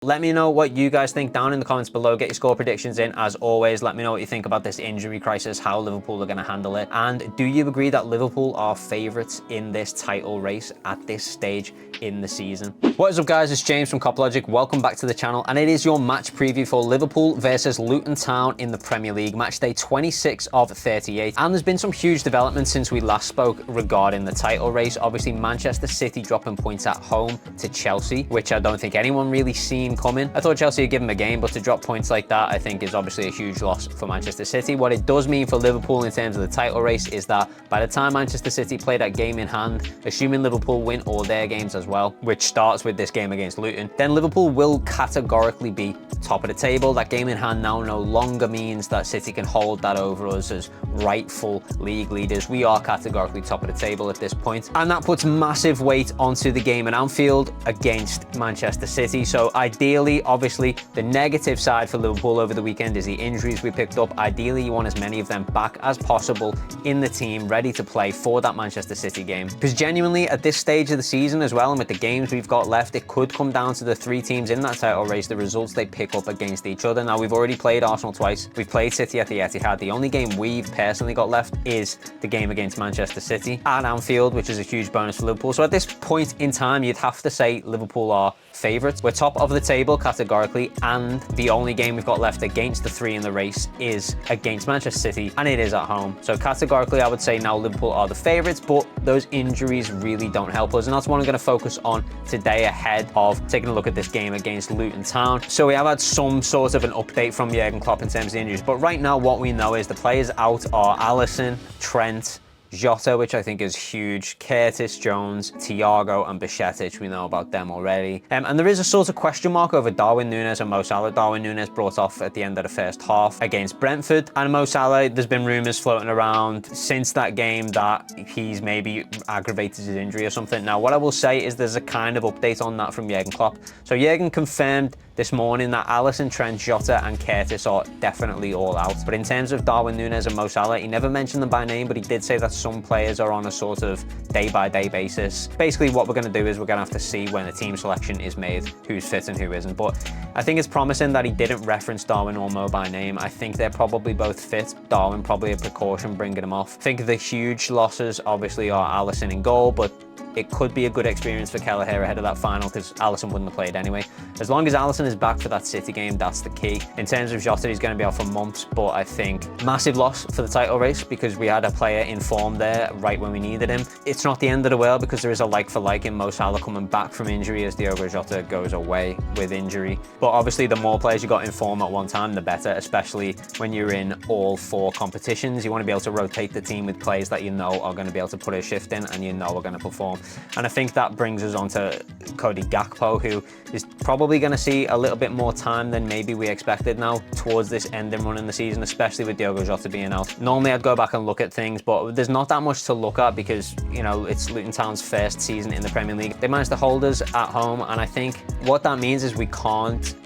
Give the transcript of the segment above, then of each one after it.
Let me know what you guys think down in the comments below. Get your score predictions in. As always, let me know what you think about this injury crisis, how Liverpool are going to handle it. And do you agree that Liverpool are favourites in this title race at this stage in the season? What is up, guys? It's James from CopLogic. Welcome back to the channel. And it is your match preview for Liverpool versus Luton Town in the Premier League. Match day 26 of 38. And there's been some huge developments since we last spoke regarding the title race. Obviously, Manchester City dropping points at home to Chelsea, which I don't think anyone really seen coming. I thought Chelsea would give them a game, but to drop points like that, I think is obviously a huge loss for Manchester City. What it does mean for Liverpool in terms of the title race is that by the time Manchester City play that game in hand, assuming Liverpool win all their games as well, which starts with this game against Luton, then Liverpool will categorically be top of the table. That game in hand now no longer means that City can hold that over us as rightful league leaders. We are categorically top of the table at this point, and that puts massive weight onto the game at Anfield against Manchester City. So ideally, obviously, the negative side for Liverpool over the weekend is the injuries we picked up. Ideally, you want as many of them back as possible in the team, ready to play for that Manchester City game. Because genuinely, at this stage of the season as well, and with the games we've got left, it could come down to the three teams in that title race, the results they pick up against each other. Now, we've already played Arsenal twice. We've played City at the Etihad. The only game we've personally got left is the game against Manchester City at Anfield, which is a huge bonus for Liverpool. So at this point in time, you'd have to say Liverpool are favourites. We're top of the table categorically, and the only game we've got left against the three in the race is against Manchester City, and it is at home. So categorically, I would say now Liverpool are the favourites, but those injuries really don't help us, and that's what I'm going to focus on today ahead of taking a look at this game against Luton Town. So we have had some sort of an update from Jurgen Klopp in terms of the injuries, but right now what we know is the players out are Alisson, Trent, Jota, which I think is huge, Curtis Jones, Thiago, and Bajcetic. We know about them already. And there is a sort of question mark over Darwin Núñez and Mo Salah. Darwin Núñez brought off at the end of the first half against Brentford. And Mo Salah, there's been rumours floating around since that game that he's maybe aggravated his injury or something. Now, what I will say is there's a kind of update on that from Jurgen Klopp. So Jurgen confirmed this morning that Alisson, Trent, Jota, and Curtis are definitely all out. But in terms of Darwin Núñez and Mo Salah, he never mentioned them by name, but he did say that some players are on a sort of day-by-day basis. Basically, what we're going to do is we're going to have to see when the team selection is made, who's fit and who isn't. But I think it's promising that he didn't reference Darwin or Mo by name. I think they're probably both fit. Darwin probably a precaution bringing him off. I think the huge losses obviously are Alisson in goal, but it could be a good experience for Kelleher ahead of that final because Alisson wouldn't have played anyway. As long as Alisson is back for that City game, that's the key. In terms of Jota, he's going to be out for months, but I think massive loss for the title race because we had a player in form there right when we needed him. It's not the end of the world because there is a like for like in Mo Salah coming back from injury as Diogo Jota goes away with injury. But obviously, the more players you got in form at one time, the better, especially when you're in all four competitions. You want to be able to rotate the team with players that you know are going to be able to put a shift in and you know are going to perform. And I think that brings us on to Cody Gakpo, who is probably going to see a little bit more time than maybe we expected now towards this ending run in the season, especially with Diogo Jota being out. Normally, I'd go back and look at things, but there's not that much to look at because, you know, it's Luton Town's first season in the Premier League. They managed to hold us at home, and I think what that means is we can't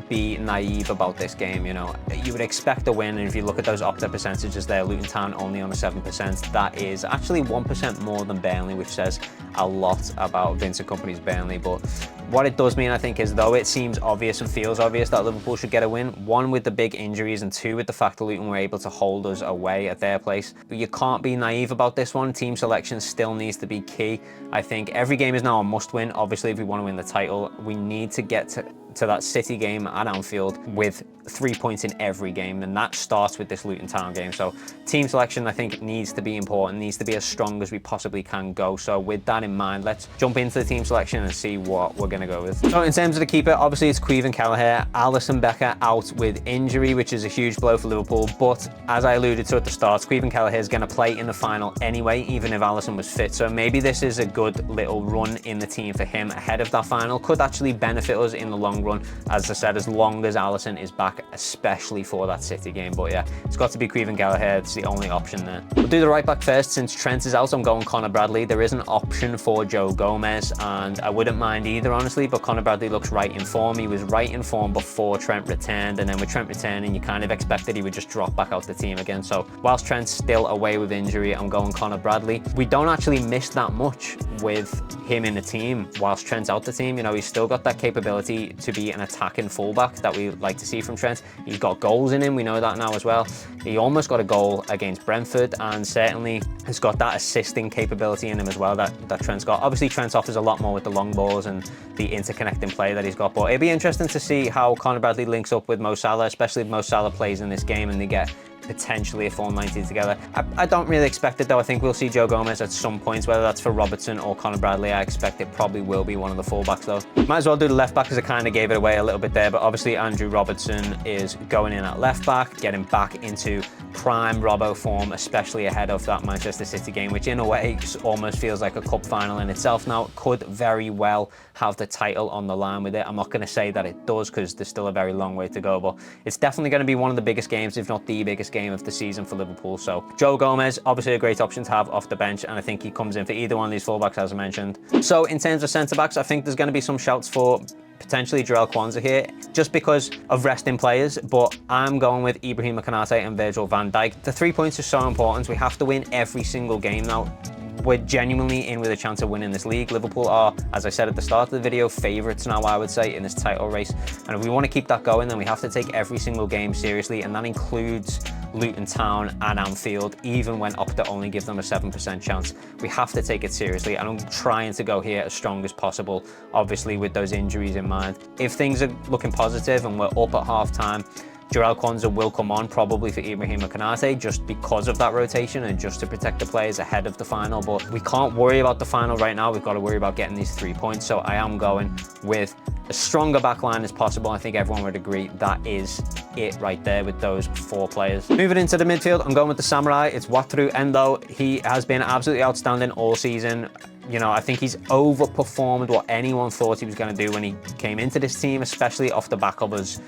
be naive about this game. You know, you would expect a win, and if you look at those opt-out percentages there, Luton Town only on a 7%. That is actually 1% more than Burnley, which says a lot about Vincent Kompany's Burnley. But what it does mean, I think, is though it seems obvious and feels obvious that Liverpool should get a win, one with the big injuries and two with the fact that Luton were able to hold us away at their place, but you can't be naive about this one. Team selection still needs to be key. I think every game is now a must win. Obviously, if we want to win the title, we need to get to that City game at Anfield with 3 points in every game, and that starts with this Luton Town game. So team selection, I think, needs to be important, needs to be as strong as we possibly can go. So with that in mind, let's jump into the team selection and see what we're going to go with. So in terms of the keeper, obviously it's Caoimhin Kelleher. Alisson Becker out with injury, which is a huge blow for Liverpool, but as I alluded to at the start, Caoimhin Kelleher is going to play in the final anyway, even if Alisson was fit. So maybe this is a good little run in the team for him ahead of that final. Could actually benefit us in the long run, as I said, as long as Alisson is back back, especially for that City game. But yeah, it's got to be Creven Gallagher. It's the only option there. We'll do the right back first. Since Trent is out, I'm going Connor Bradley. There is an option for Joe Gomez, and I wouldn't mind either, honestly, but Connor Bradley looks right in form. He was right in form before Trent returned, and then with Trent returning, you kind of expected he would just drop back out the team again. So whilst Trent's still away with injury, I'm going Connor Bradley. We don't actually miss that much with him in the team whilst Trent's out the team. You know, he's still got that capability to be an attacking fullback that we like to see from Trent. He's got goals in him, we know that now as well. He almost got a goal against Brentford, and certainly has got that assisting capability in him as well that Trent's got. Obviously Trent offers a lot more with the long balls and the interconnecting play that he's got, but it'd be interesting to see how Connor Bradley links up with Mo Salah, especially if Mo Salah plays in this game and they get potentially a full 90 together. I don't really expect it though. I think we'll see Joe Gomez at some points, whether that's for Robertson or Connor Bradley. I expect it probably will be one of the fullbacks though. Might as well do the left back because I kind of gave it away a little bit there, but obviously Andrew Robertson is going in at left back, getting back into prime Robbo form, especially ahead of that Manchester City game, which in a way almost feels like a cup final in itself now. It could very well have the title on the line with it. I'm not going to say that it does because there's still a very long way to go, but it's definitely going to be one of the biggest games, if not the biggest game of the season for Liverpool. So Joe Gomez, obviously a great option to have off the bench, and I think he comes in for either one of these fullbacks as I mentioned. So in terms of centre-backs, I think there's going to be some shouts for potentially Jarell Quansah here, just because of resting players, but I'm going with Ibrahima Konate and Virgil van Dijk. The 3 points are so important. We have to win every single game now. We're genuinely in with a chance of winning this league. Liverpool are, as I said at the start of the video, favourites now, I would say, in this title race. And if we want to keep that going, then we have to take every single game seriously, and that includes Luton Town and Anfield, even when Opta only give them a 7% chance. We have to take it seriously, and I'm trying to go here as strong as possible, obviously with those injuries in mind. If things are looking positive and we're up at half-time, Jarell Quansah will come on probably for Ibrahima Konate just because of that rotation and just to protect the players ahead of the final. But we can't worry about the final right now. We've got to worry about getting these 3 points. So I am going with a stronger back line as possible. I think everyone would agree that is it right there with those 4 players. Moving into the midfield, I'm going with the Samurai. It's Wataru Endo. He has been absolutely outstanding all season. You know, I think he's overperformed what anyone thought he was going to do when he came into this team, especially off the back of us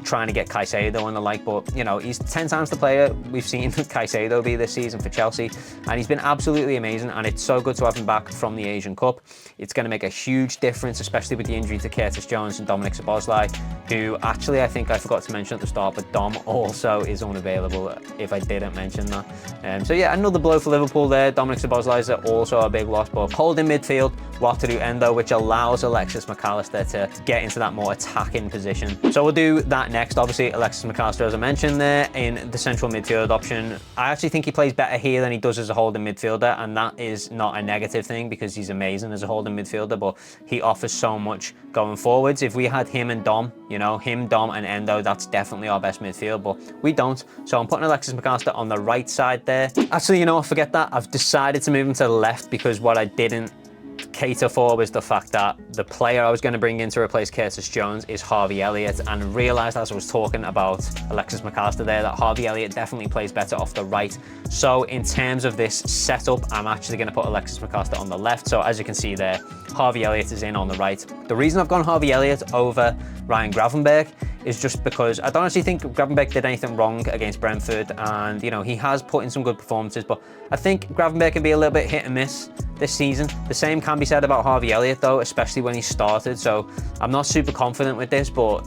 trying to get Caicedo and the like. But, you know, he's 10 times the player we've seen Caicedo be this season for Chelsea, and he's been absolutely amazing, and it's so good to have him back from the Asian Cup. It's going to make a huge difference, especially with the injury to Curtis Jones and Dominic Szoboszlai, who actually I think I forgot to mention at the start, but Dom also is unavailable if I didn't mention that. So yeah, another blow for Liverpool there. Dominic Szoboszlai is also a big loss, but holding midfield, Wataru Endo, which allows Alexis Mac Allister to get into that more attacking position. So we'll do that next. Obviously, Alexis Mac Allister, as I mentioned there, in the central midfield option. I actually think he plays better here than he does as a holding midfielder, and that is not a negative thing because he's amazing as a holding midfielder, but he offers so much going forwards. If we had him and Dom, you know, him, Dom and Endo, that's definitely our best midfield, but we don't. So I'm putting Alexis Mac Allister on the right side there. Actually, you know, forget that. I've decided to move him to the left because what I didn't cater for was the fact that the player I was going to bring in to replace Curtis Jones is Harvey Elliott, and realised as I was talking about Alexis Mac Allister there that Harvey Elliott definitely plays better off the right. So in terms of this setup, I'm actually going to put Alexis Mac Allister on the left. So as you can see there, Harvey Elliott is in on the right. The reason I've gone Harvey Elliott over Ryan Gravenberch is just because I don't actually think Gravenberch did anything wrong against Brentford, and you know, he has put in some good performances, but I think Gravenberch can be a little bit hit and miss this season. The same can be said about Harvey Elliott though, especially when he started, so I'm not super confident with this, but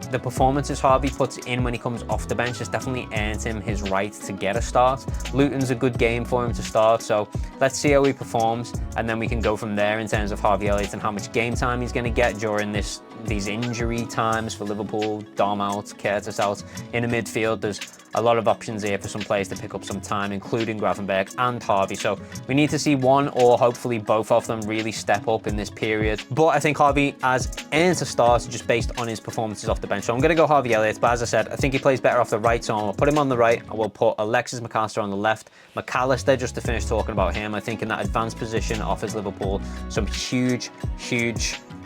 the performances Harvey puts in when he comes off the bench has definitely earned him his right to get a start. Luton's a good game for him to start, so let's see how he performs, and then we can go from there in terms of Harvey Elliott and how much game time he's going to get during these injury times for Liverpool. Dom out, Curtis out. In the midfield, there's a lot of options here for some players to pick up some time, including Gravenberch and Harvey. So we need to see one or hopefully both of them really step up in this period. But I think Harvey has earned a start just based on his performances off the bench. So I'm going to go Harvey Elliott, but as I said, I think he plays better off the right, so I'll put him on the right. I will put Alexis Mac Allister on the left. Mac Allister, just to finish talking about him, I think in that advanced position offers Liverpool some huge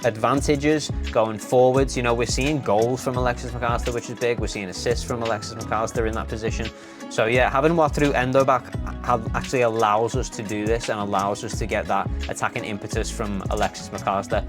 advantages going forwards. You know, we're seeing goals from Alexis Mac Allister, which is big. We're seeing assists from Alexis Mac Allister in that position. So yeah, having Wataru Endo back actually allows us to do this and allows us to get that attacking impetus from Alexis Mac Allister.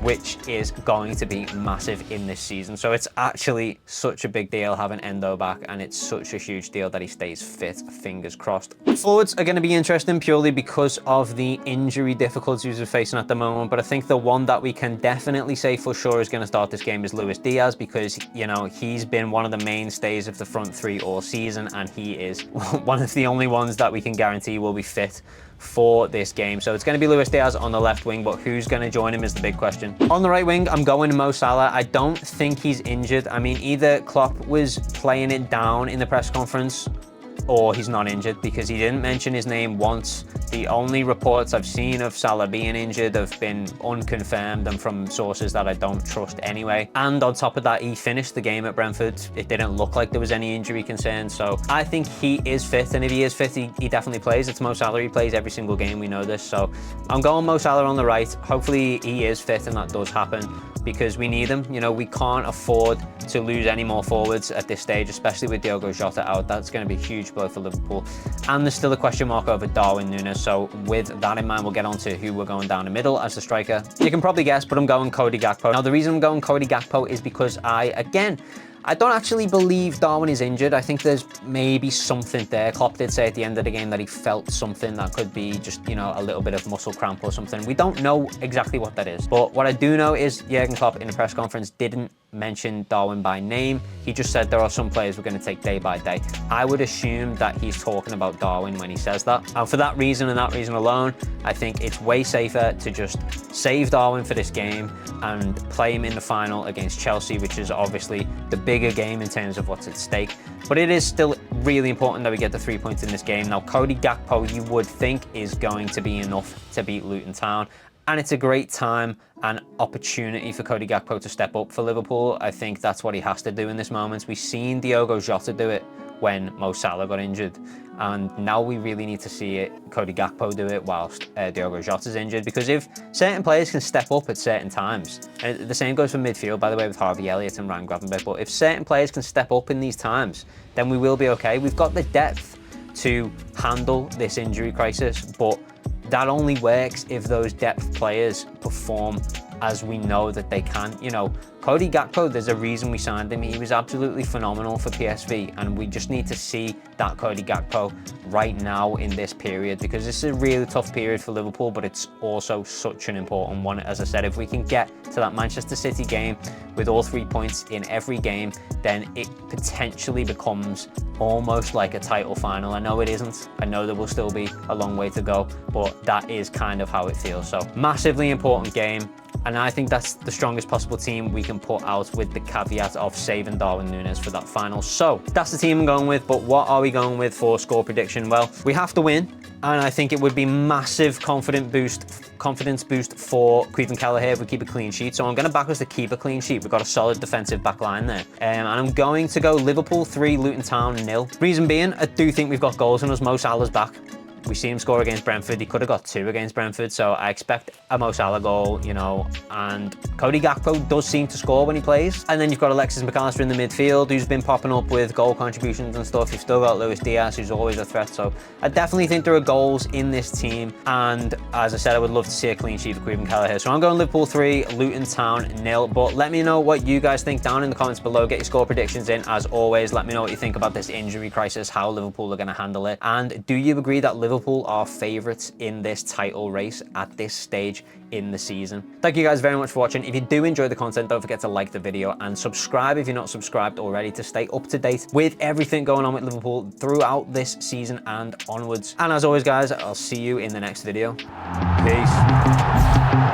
which is going to be massive in this season. So it's actually such a big deal having Endo back, and it's such a huge deal that he stays fit, fingers crossed. Forwards are going to be interesting purely because of the injury difficulties we're facing at the moment, but I think the one that we can definitely say for sure is going to start this game is Luis Diaz, because, you know, he's been one of the mainstays of the front three all season, and he is one of the only ones that we can guarantee will be fit for this game. So it's going to be Luis Diaz on the left wing, but who's going to join him is the big question. On the right wing, I'm going Mo Salah. I don't think he's injured. I mean, either Klopp was playing it down in the press conference or he's not injured, because he didn't mention his name once. The only reports I've seen of Salah being injured have been unconfirmed and from sources that I don't trust anyway. And on top of that, he finished the game at Brentford. It didn't look like there was any injury concerns. So I think he is fit, and if he is fit, he definitely plays. It's Mo Salah. He plays every single game. We know this. So I'm going Mo Salah on the right. Hopefully he is fit and that does happen, because we need him. You know, we can't afford to lose any more forwards at this stage, especially with Diogo Jota out. That's going to be a huge blow for Liverpool. And there's still a question mark over Darwin Núñez. So with that in mind, we'll get on to who we're going down the middle as the striker. You can probably guess, but I'm going Cody Gakpo. Now, the reason I'm going Cody Gakpo is because I don't actually believe Darwin is injured. I think there's maybe something there. Klopp did say at the end of the game that he felt something that could be just, you know, a little bit of muscle cramp or something. We don't know exactly what that is. But what I do know is Jurgen Klopp in the press conference didn't mention Darwin by name. He just said there are some players we're going to take day by day. I would assume that he's talking about Darwin when he says that. And for that reason and that reason alone, I think it's way safer to just save Darwin for this game and play him in the final against Chelsea, which is obviously the bigger game in terms of what's at stake. But it is still really important that we get the 3 points in this game. Now, Cody Gakpo, you would think, is going to be enough to beat Luton Town. And it's a great time and opportunity for Cody Gakpo to step up for Liverpool. I think that's what he has to do in this moment. We've seen Diogo Jota do it when Mo Salah got injured. And now we really need to see Cody Gakpo do it whilst Diogo Jota's injured. Because if certain players can step up at certain times, and the same goes for midfield, by the way, with Harvey Elliott and Ryan Gravenberch, but if certain players can step up in these times, then we will be okay. We've got the depth to handle this injury crisis, but that only works if those depth players perform as we know that they can. You know, Cody Gakpo, there's a reason we signed him. He was absolutely phenomenal for PSV, and we just need to see that Cody Gakpo right now in this period, because this is a really tough period for Liverpool, but it's also such an important one. As I said, if we can get to that Manchester City game with all 3 points in every game, then it potentially becomes almost like a title final. I know it isn't. I know there will still be a long way to go, but that is kind of how it feels. So massively important game. And I think that's the strongest possible team we can put out, with the caveat of saving Darwin Núñez for that final. So that's the team I'm going with. But what are we going with for score prediction? Well, we have to win. And I think it would be massive confidence boost for Caoimhin Kelleher if we keep a clean sheet. So I'm going to back us to keep a clean sheet. We've got a solid defensive back line there. And I'm going to go Liverpool 3, Luton Town 0. Reason being, I do think we've got goals in us. Mo Salah's back. We see him score against Brentford. He could have got 2 against Brentford, so I expect a Mo Salah goal, you know, and Cody Gakpo does seem to score when he plays. And then you've got Alexis McAllister in the midfield, who's been popping up with goal contributions and stuff. You've still got Luis Diaz, who's always a threat. So I definitely think there are goals in this team. And as I said, I would love to see a clean sheet for Caoimhin Kelleher. So I'm going Liverpool 3, Luton Town 0. But let me know what you guys think down in the comments below. Get your score predictions in. As always, let me know what you think about this injury crisis, how Liverpool are going to handle it. And do you agree that Liverpool are favourites in this title race at this stage in the season? Thank you guys very much for watching. If you do enjoy the content, don't forget to like the video and subscribe if you're not subscribed already, to stay up to date with everything going on with Liverpool throughout this season and onwards. And as always, guys, I'll see you in the next video. Peace.